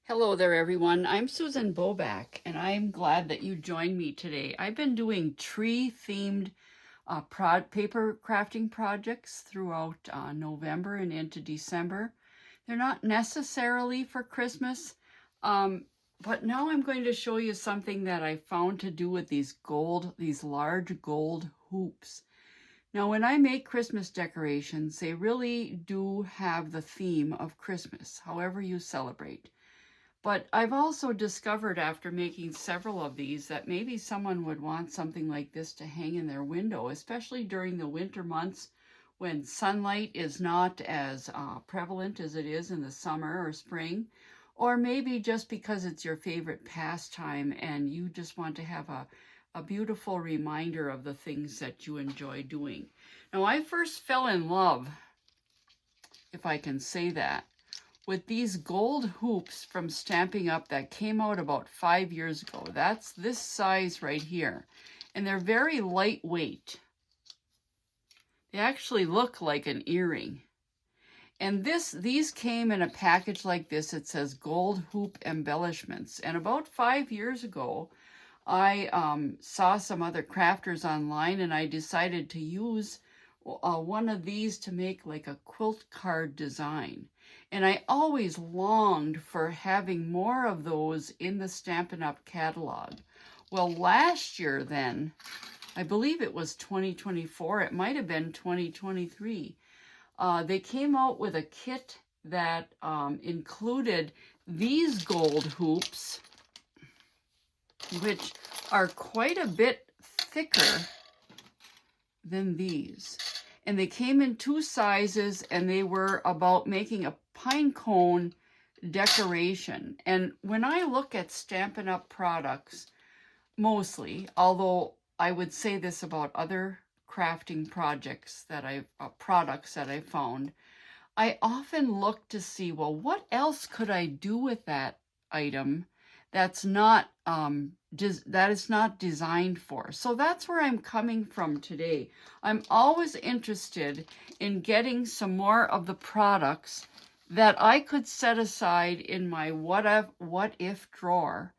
Hello there, everyone. I'm Susan Boback, and I'm glad that you joined me today. I've been doing tree-themed paper crafting projects throughout November and into December. They're not necessarily for Christmas, but now I'm going to show you something that I found to do with these large gold hoops. Now, when I make Christmas decorations, they really do have the theme of Christmas, however you celebrate. But I've also discovered after making several of these that maybe someone would want something like this to hang in their window, especially during the winter months when sunlight is not as prevalent as it is in the summer or spring, or maybe just because it's your favorite pastime and you just want to have a beautiful reminder of the things that you enjoy doing. Now, I first fell in love, if I can say that, with these gold hoops from Stampin' Up that came out about 5 years ago. That's this size right here. And they're very lightweight. They actually look like an earring. And these came in a package like this. It says gold hoop embellishments. And about 5 years ago, I saw some other crafters online and I decided to use one of these to make like a quilt card design. And I always longed for having more of those in the Stampin' Up! Catalog. Well, last year then, I believe it was 2024, it might have been 2023, they came out with a kit that included these gold hoops, which are quite a bit thicker than these. And they came in 2 sizes, and they were about making a pine cone decoration. And when I look at Stampin' Up! Products, mostly, although I would say this about other crafting products that I found, I often look to see, well, what else could I do with that item that is not designed for. So that's where I'm coming from today. I'm always interested in getting some more of the products that I could set aside in my what if drawer.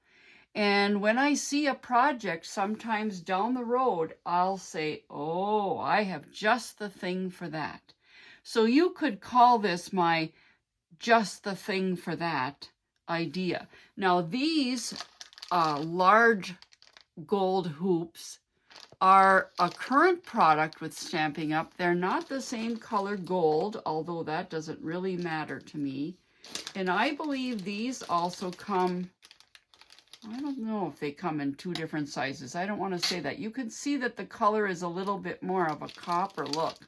And when I see a project sometimes down the road, I'll say, oh, I have just the thing for that. So you could call this my just the thing for that idea. Now, these large gold hoops are a current product with Stampin' Up. They're not the same color gold, although that doesn't really matter to me. And I believe these also come, I don't know if they come in 2 different sizes. I don't want to say that. You can see that the color is a little bit more of a copper look.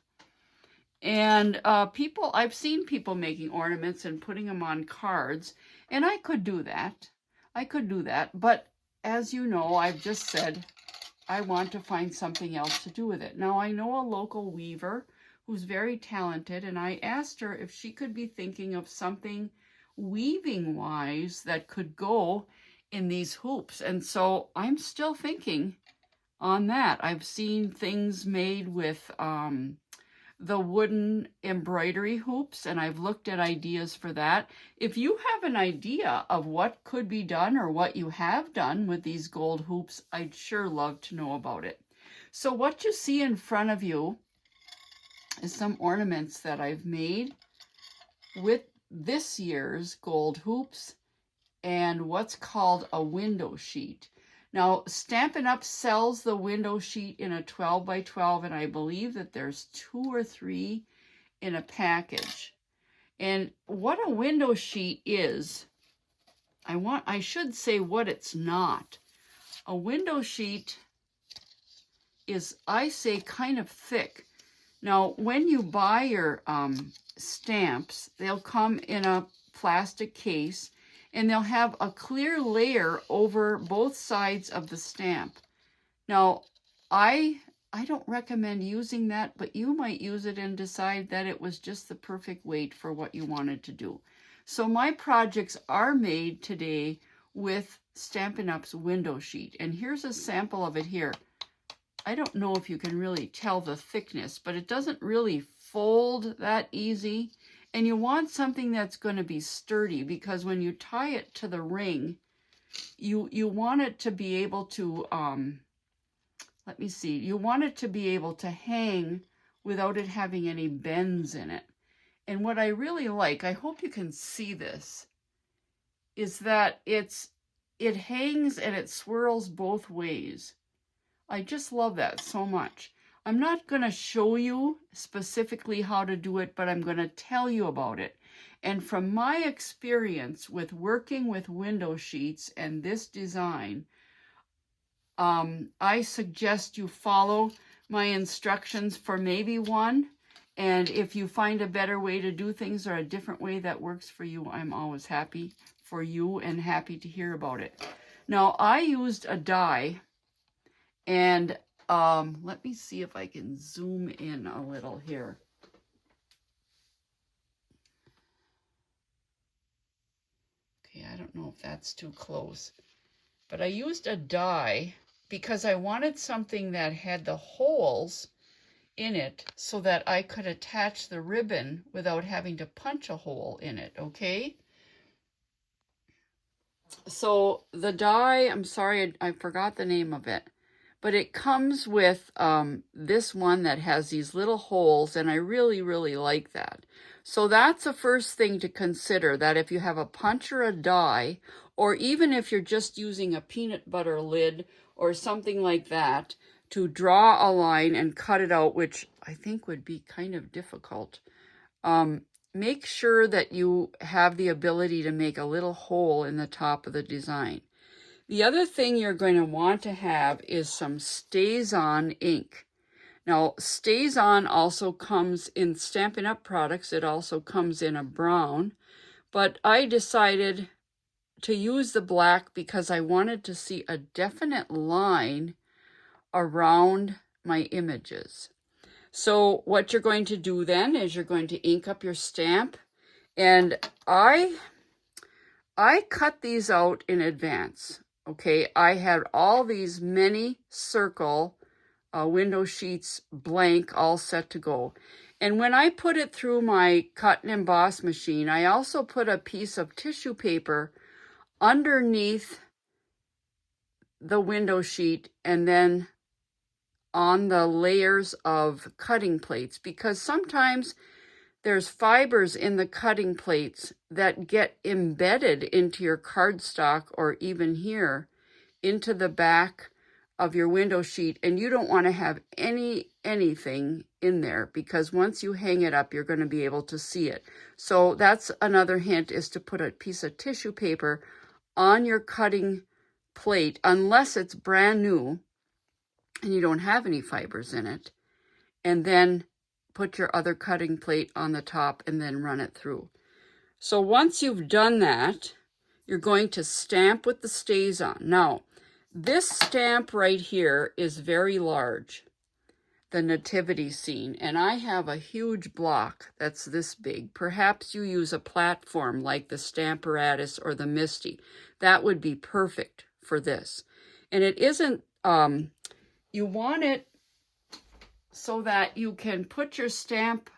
And I've seen people making ornaments and putting them on cards, and I could do that. But as you know, I've just said I want to find something else to do with it. Now, I know a local weaver who's very talented, and I asked her if she could be thinking of something weaving-wise that could go in these hoops. And so I'm still thinking on that. I've seen things made with the wooden embroidery hoops, and I've looked at ideas for that. If you have an idea of what could be done or what you have done with these gold hoops, I'd sure love to know about it. So what you see in front of you is some ornaments that I've made with this year's gold hoops and what's called a window sheet. Now, Stampin' Up! Sells the window sheet in a 12 by 12, and I believe that there's 2 or 3 in a package. And what a window sheet is, I should say what it's not. A window sheet is, I say, kind of thick. Now, when you buy your stamps, they'll come in a plastic case, and they'll have a clear layer over both sides of the stamp. Now, I don't recommend using that, but you might use it and decide that it was just the perfect weight for what you wanted to do. So my projects are made today with Stampin' Up's window sheet, and here's a sample of it here. I don't know if you can really tell the thickness, but it doesn't really fold that easy. And you want something that's going to be sturdy, because when you tie it to the ring, you want it to be able to, let me see, you want it to be able to hang without it having any bends in it. And what I really like, I hope you can see this, is that it hangs and it swirls both ways. I just love that so much. I'm not going to show you specifically how to do it, but I'm going to tell you about it. And from my experience with working with window sheets and this design, I suggest you follow my instructions for maybe one. And if you find a better way to do things or a different way that works for you, I'm always happy for you and happy to hear about it. Now, I used a die, and let me see if I can zoom in a little here. Okay, I don't know if that's too close, but I used a die because I wanted something that had the holes in it so that I could attach the ribbon without having to punch a hole in it, okay? So the die, I'm sorry, I forgot the name of it, but it comes with this one that has these little holes, and I really, really like that. So that's the first thing to consider, that if you have a punch or a die, or even if you're just using a peanut butter lid or something like that, to draw a line and cut it out, which I think would be kind of difficult. Make sure that you have the ability to make a little hole in the top of the design. The other thing you're going to want to have is some Staz-On ink. Now, Staz-On also comes in Stampin' Up! Products. It also comes in a brown, but I decided to use the black because I wanted to see a definite line around my images. So what you're going to do then is you're going to ink up your stamp, and I cut these out in advance. Okay, I had all these many circle window sheets blank, all set to go. And when I put it through my cut and emboss machine, I also put a piece of tissue paper underneath the window sheet and then on the layers of cutting plates, because sometimes there's fibers in the cutting plates that get embedded into your cardstock, or even here into the back of your window sheet, and you don't want to have anything in there, because once you hang it up, you're going to be able to see it. So that's another hint, is to put a piece of tissue paper on your cutting plate, unless it's brand new and you don't have any fibers in it, and then put your other cutting plate on the top and then run it through. So once you've done that, you're going to stamp with the Staz-On. Now, this stamp right here is very large, the nativity scene, and I have a huge block that's this big. Perhaps you use a platform like the Stamparatus or the Misty. That would be perfect for this. And it isn't, you want it so that you can put your stamp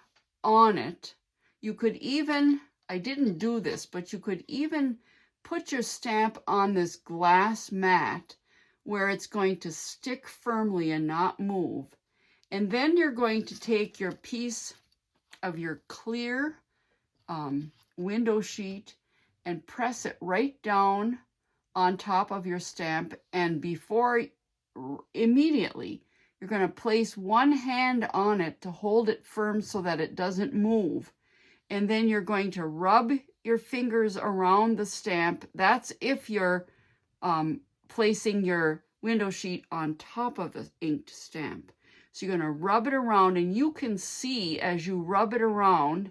on it. You could even, I didn't do this, but you could even put your stamp on this glass mat where it's going to stick firmly and not move. And then you're going to take your piece of your clear window sheet and press it right down on top of your stamp, and immediately you're going to place one hand on it to hold it firm so that it doesn't move. And then you're going to rub your fingers around the stamp. That's if you're placing your window sheet on top of the inked stamp. So you're going to rub it around, and you can see as you rub it around,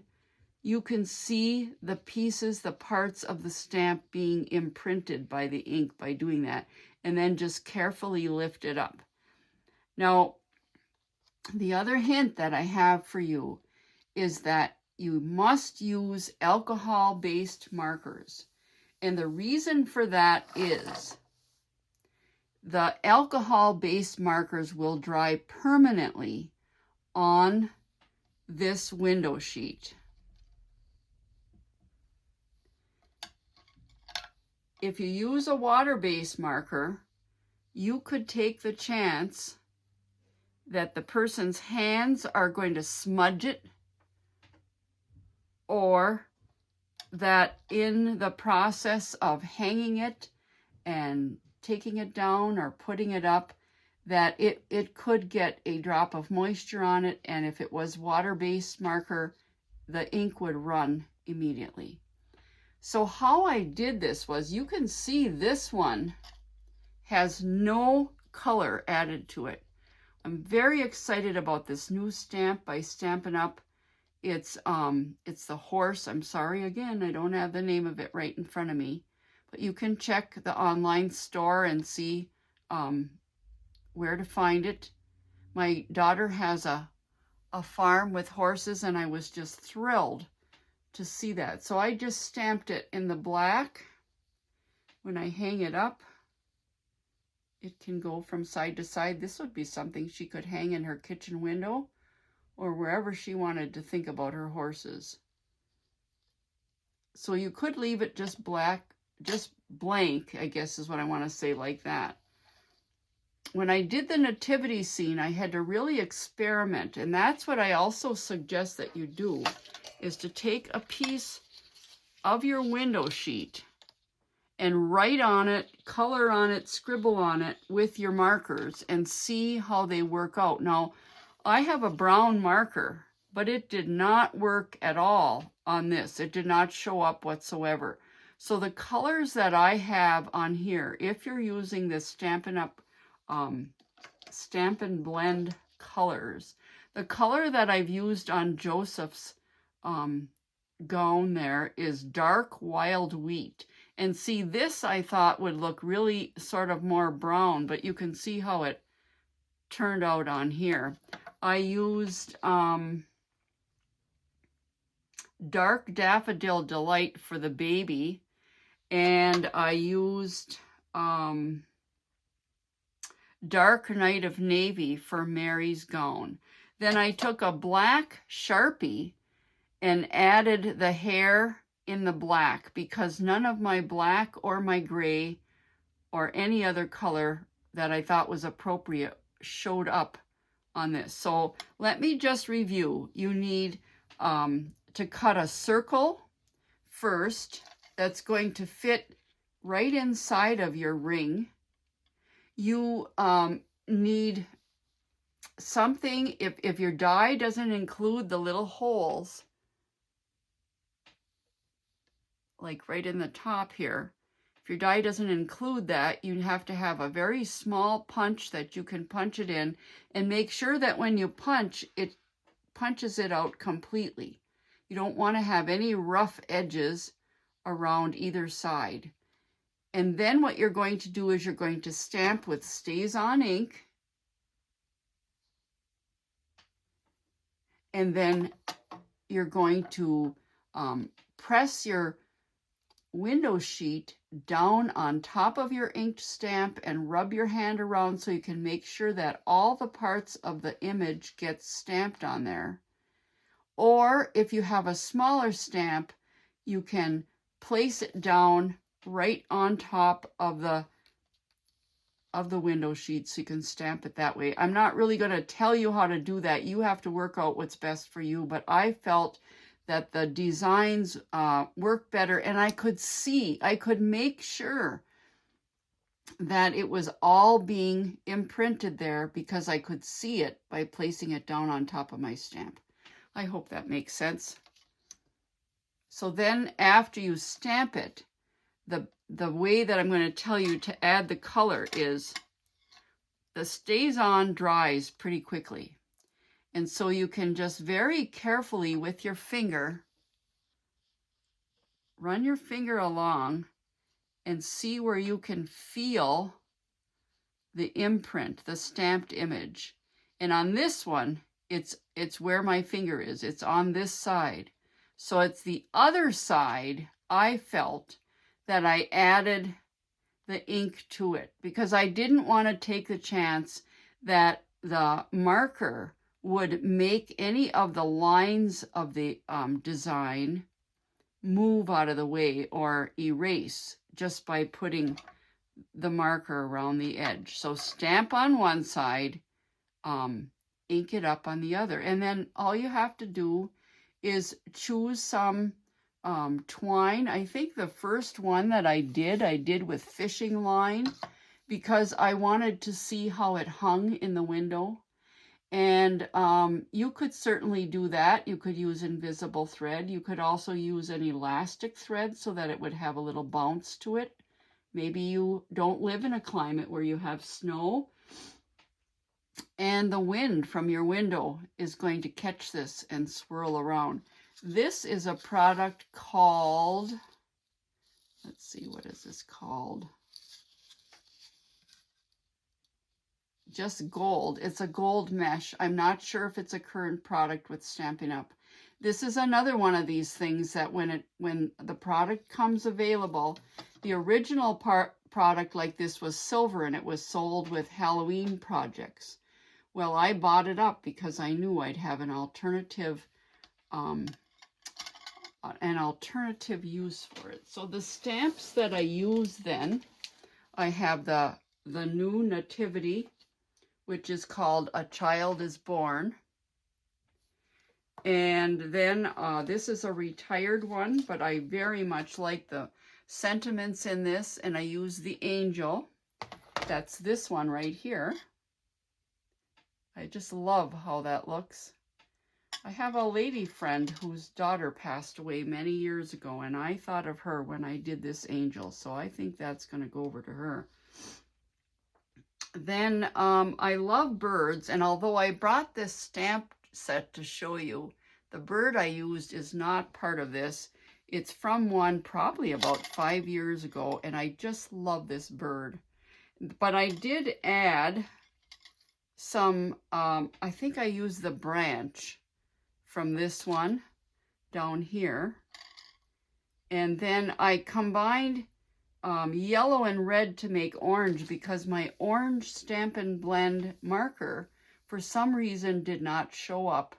you can see the pieces, the parts of the stamp being imprinted by the ink by doing that. And then just carefully lift it up. Now, the other hint that I have for you is that you must use alcohol-based markers. And the reason for that is the alcohol-based markers will dry permanently on this window sheet. if you use a water-based marker, you could take the chance that the person's hands are going to smudge it, or that in the process of hanging it and taking it down or putting it up, that it could get a drop of moisture on it, and if it was water-based marker, the ink would run immediately. So how I did this was, you can see this one has no color added to it. I'm very excited about this new stamp by Stampin' Up. It's the horse. I'm sorry, again, I don't have the name of it right in front of me, but you can check the online store and see where to find it. My daughter has a farm with horses, and I was just thrilled to see that. So I just stamped it in the black. When I hang it up, it can go from side to side. This would be something she could hang in her kitchen window or wherever she wanted to think about her horses. So you could leave it just black, just blank, I guess is what I want to say, like that. When I did the nativity scene, I had to really experiment, and that's what I also suggest that you do, is to take a piece of your window sheet and write on it, color on it, scribble on it with your markers and see how they work out. Now, I have a brown marker, but it did not work at all on this. It did not show up whatsoever. So the colors that I have on here, if you're using this Stampin' Up Stampin' Blend colors, the color that I've used on Joseph's gown there is dark wild wheat. And see, this I thought would look really sort of more brown, but you can see how it turned out on here. I used Dark Daffodil Delight for the baby, and I used Dark Night of Navy for Mary's gown. Then I took a black Sharpie and added the hair in the black, because none of my black or my gray or any other color that I thought was appropriate showed up on this. So let me just review. You need to cut a circle first that's going to fit right inside of your ring. You need something, if your die doesn't include the little holes, like right in the top here, if your die doesn't include that, you have to have a very small punch that you can punch it in, and make sure that when you punch, it punches it out completely. You don't want to have any rough edges around either side. And then what you're going to do is you're going to stamp with Staz-On ink, and then you're going to press your window sheet down on top of your inked stamp and rub your hand around so you can make sure that all the parts of the image get stamped on there. Or if you have a smaller stamp, you can place it down right on top of the window sheet so you can stamp it that way. I'm not really going to tell you how to do that. You have to work out what's best for you, but I felt that the designs work better, and I could make sure that it was all being imprinted there because I could see it by placing it down on top of my stamp. I hope that makes sense. So then after you stamp it, the way that I'm going to tell you to add the color is the Staz-On dries pretty quickly. And so you can just very carefully with your finger, run your finger along and see where you can feel the imprint, the stamped image. And on this one, it's where my finger is. It's on this side. So it's the other side I felt that I added the ink to it, because I didn't want to take the chance that the marker would make any of the lines of the design move out of the way or erase just by putting the marker around the edge. So stamp on one side, ink it up on the other. And then all you have to do is choose some twine. I think the first one that I did with fishing line because I wanted to see how it hung in the window. And you could certainly do that. You could use invisible thread. You could also use an elastic thread so that it would have a little bounce to it. Maybe you don't live in a climate where you have snow and the wind from your window is going to catch this and swirl around. This is a product called, let's see, what is this called? Just gold. It's a gold mesh. I'm not sure if it's a current product with Stampin' Up. This is another one of these things that when the product comes available, the original product like this was silver and it was sold with Halloween projects. Well, I bought it up because I knew I'd have an alternative use for it. So the stamps that I use then, I have the new nativity, which is called A Child is Born. And then this is a retired one, but I very much like the sentiments in this, and I use the angel. That's this one right here. I just love how that looks. I have a lady friend whose daughter passed away many years ago, and I thought of her when I did this angel, so I think that's going to go over to her. Then I love birds, and although I brought this stamp set to show you, the bird I used is not part of this. It's from one probably about 5 years ago, and I just love this bird. But I did add some, I think I used the branch from this one down here. And then I combined yellow and red to make orange because my orange Stampin' Blend marker for some reason did not show up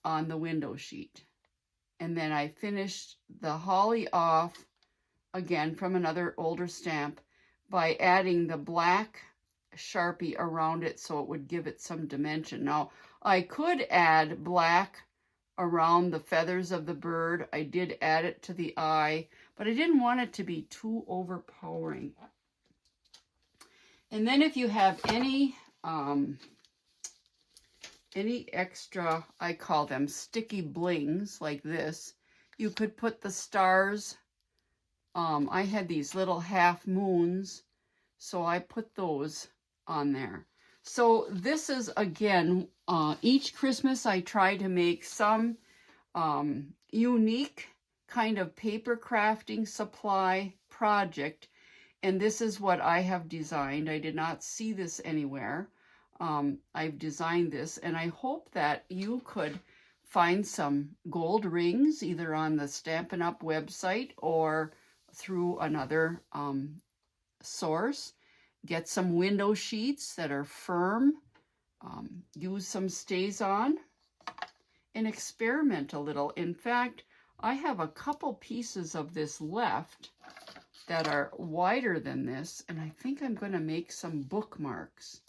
on the window sheet. And then I finished the holly off again from another older stamp by adding the black Sharpie around it so it would give it some dimension. Now I could add black around the feathers of the bird. I did add it to the eye, but I didn't want it to be too overpowering. And then if you have any extra, I call them sticky blings like this, you could put the stars. I had these little half moons, so I put those on there. So this is, again, each Christmas I try to make some unique kind of paper crafting supply project, and this is what I have designed. I did not see this anywhere. I've designed this, and I hope that you could find some gold rings either on the Stampin' Up website or through another source. Get some window sheets that are firm, use some Staz-On, and experiment a little. In fact, I have a couple pieces of this left that are wider than this, and I think I'm going to make some bookmarks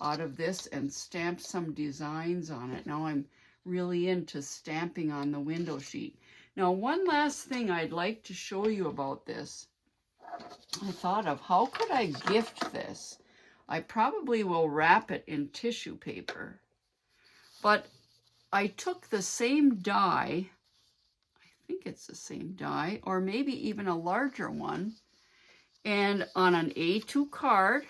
out of this and stamp some designs on it. Now I'm really into stamping on the window sheet. Now, one last thing I'd like to show you about this. I thought of, how could I gift this? I probably will wrap it in tissue paper. But I took the same die, I think it's the same die, or maybe even a larger one, and on an A2 card,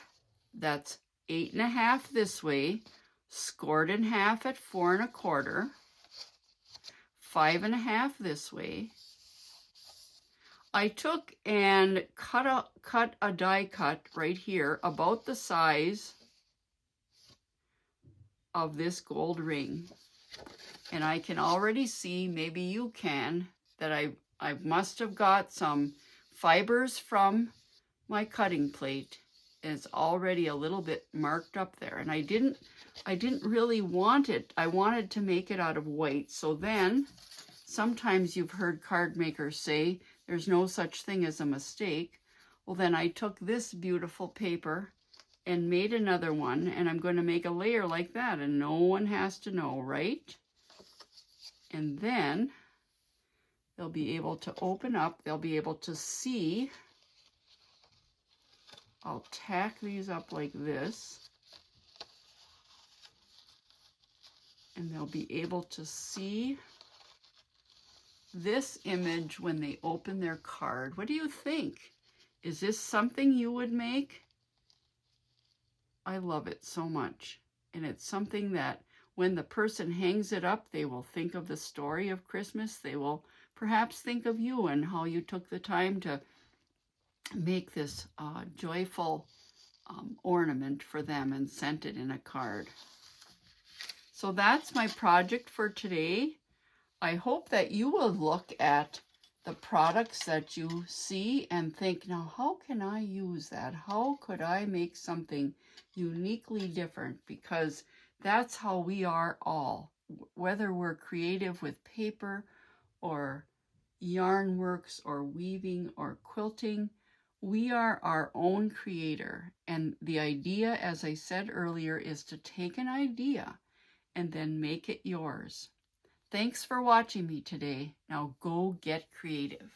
that's 8.5 this way, scored in half at 4 1/4, 5.5 this way. I took and cut a die cut right here about the size of this gold ring. And I can already see, maybe you can, that I must have got some fibers from my cutting plate. It's already a little bit marked up there. And I didn't really want it. I wanted to make it out of white. So then, sometimes you've heard card makers say, there's no such thing as a mistake. Well, then I took this beautiful paper and made another one, and I'm going to make a layer like that, and no one has to know, right? And then they'll be able to open up, they'll be able to see. I'll tack these up like this, and they'll be able to see this image when they open their card. What do you think? Is this something you would make? I love it so much. And it's something that when the person hangs it up, they will think of the story of Christmas. They will perhaps think of you and how you took the time to make this joyful ornament for them and sent it in a card. So that's my project for today. I hope that you will look at the products that you see and think, now how can I use that? How could I make something uniquely different? Because that's how we are all, whether we're creative with paper or yarn works or weaving or quilting, we are our own creator. And the idea, as I said earlier, is to take an idea and then make it yours. Thanks for watching me today. Now go get creative.